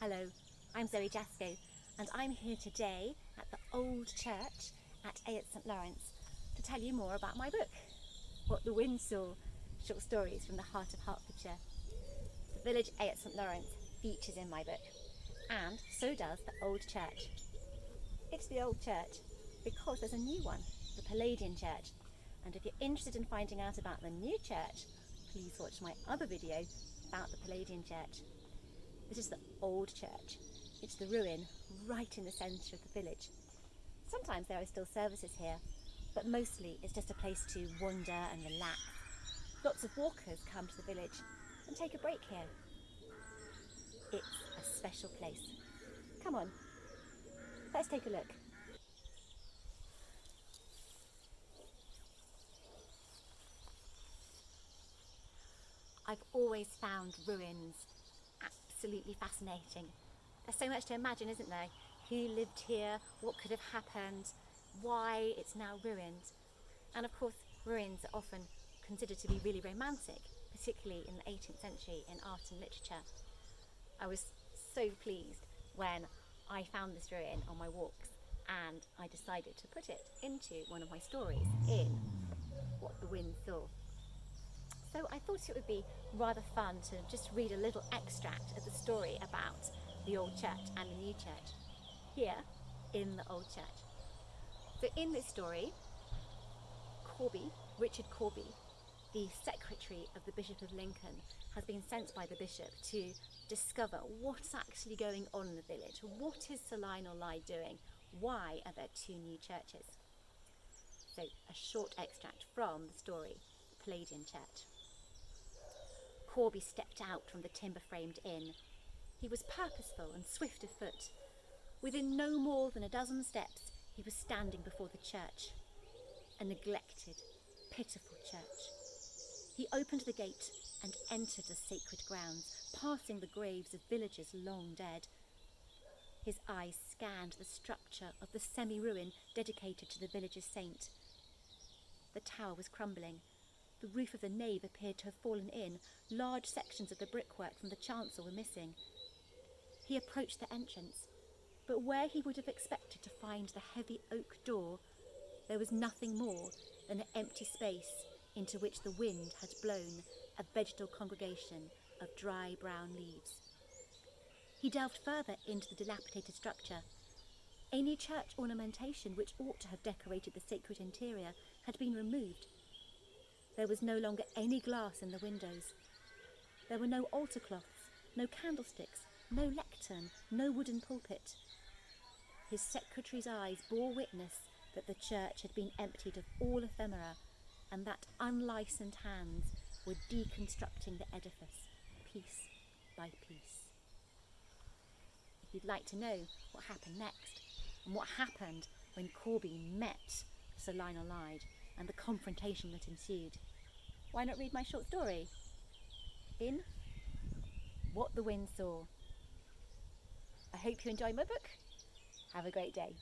Hello, I'm Zoe Jasko and I'm here today at the old church at Ayot St Lawrence to tell you more about my book, What the Wind Saw, short stories from the heart of Hertfordshire. The village Ayot St Lawrence features in my book, and so does the old church. It's the old church because there's a new one, the Palladian church, and if you're interested in finding out about the new church, please watch my other video about the Palladian church. This is the old church. It's the ruin right in the centre of the village. Sometimes there are still services here, but mostly it's just a place to wander and relax. Lots of walkers come to the village and take a break here. It's a special place. Come on, let's take a look. I've always found ruins absolutely fascinating. There's so much to imagine, isn't there? Who lived here, what could have happened, why it's now ruined. And of course, ruins are often considered to be really romantic, particularly in the 18th century in art and literature. I was so pleased when I found this ruin on my walks and I decided to put it into one of my stories in What the Wind Saw. So I thought it would be rather fun to just read a little extract of the story about the old church and the new church here in the old church. So in this story, Richard Corby, the secretary of the Bishop of Lincoln, has been sent by the bishop to discover what's actually going on in the village. What is Sir Lionel Lye doing? Why are there two new churches? So a short extract from the story, the Palladian Church. Corby stepped out from the timber-framed inn. He was purposeful and swift of foot. Within no more than a dozen steps, he was standing before the church. A neglected, pitiful church. He opened the gate and entered the sacred grounds, passing the graves of villagers long dead. His eyes scanned the structure of the semi-ruin dedicated to the village's saint. The tower was crumbling. The roof of the nave appeared to have fallen in. Large sections of the brickwork from the chancel were missing. He approached the entrance, but where he would have expected to find the heavy oak door, there was nothing more than an empty space into which the wind had blown a vegetal congregation of dry brown leaves. He delved further into the dilapidated structure. Any church ornamentation which ought to have decorated the sacred interior had been removed. There was no longer any glass in the windows. There were no altar cloths, no candlesticks, no lectern, no wooden pulpit. His secretary's eyes bore witness that the church had been emptied of all ephemera and that unlicensed hands were deconstructing the edifice, piece by piece. If you'd like to know what happened next and what happened when Corby met Sir Lionel Lye and the confrontation that ensued, why not read my short story in What the Wind Saw. I hope you enjoy my book. Have a great day.